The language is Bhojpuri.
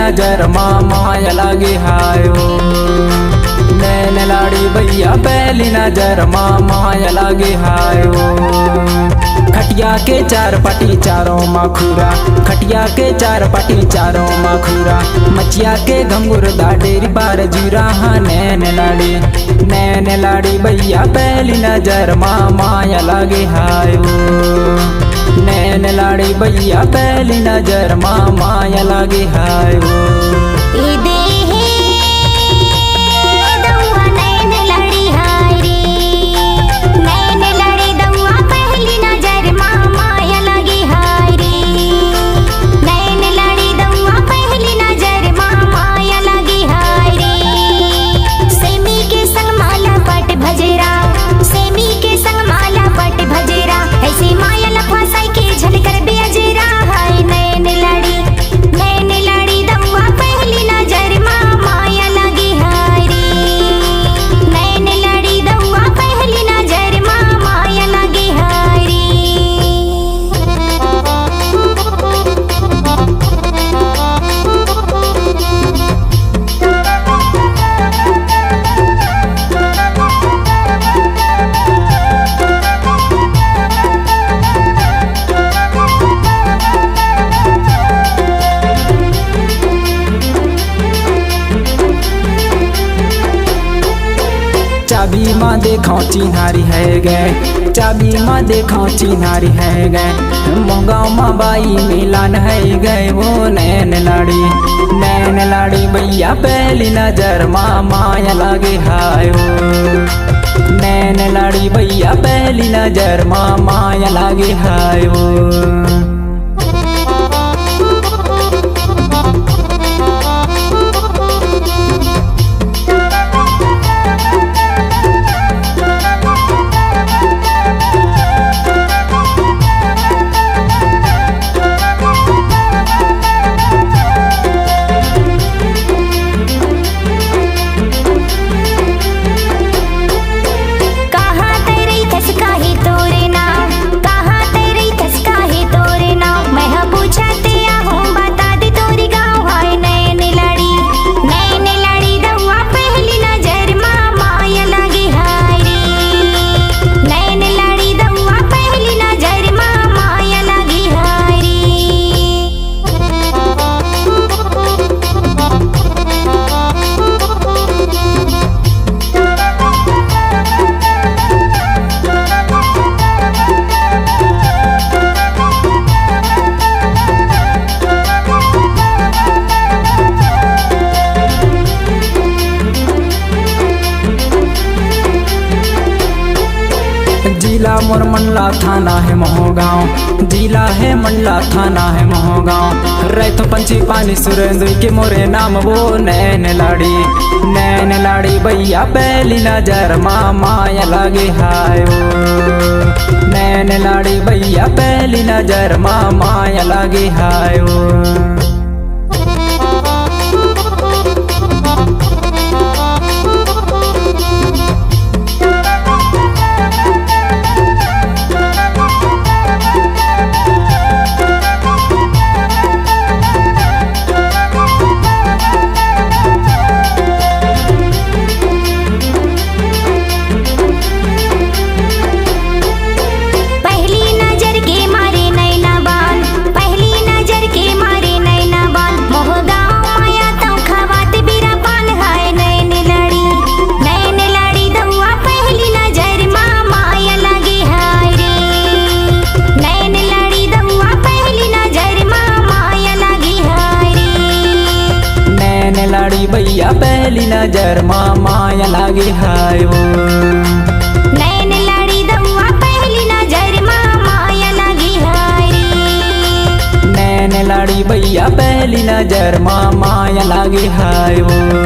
नजर माया लागे हायो। नैन लाड़ी भैया पहली नजर माया लागे हायो। खटिया के चार पटी चारों मखुरा, खटिया के चार पटी चारों मखुरा, मचिया के घंगुर दाडेरी बार जीरा। हाँ नैन लाड़ी भैया पहली नजर माया लागे हायो। नैन लाड़ी भैया पहली नजर माया लागे हायो। चाबी माँ देखो चिन्हारी है गए, चाबी माँ देखो चिन्हारी है गए। मोगाँव माँ बाई मिलान है गए वो नैन लाड़ी भैया पहली नजर माया लागे हायो। नैन लाड़ी भैया पहली नजर माया लागे हायो। जिला मोर मंडला थाना है मोहगाँव, जिला है मंडला थाना है मोहगाँव। रैत पंछी पानी सुरेंद्र के मोरे नाम वो नैन लाड़ी भैया पहली नजर माया लागे हायो। नैन लाड़ी भैया पहली नजर माया लागे हायो। लाड़ी भैया पहली नजर माया लागे हायो। नैन लाड़ी दउआ पहली नजर माया लागे हायो। नैन लाड़ी भैया पहली नजर माया लागे हायो।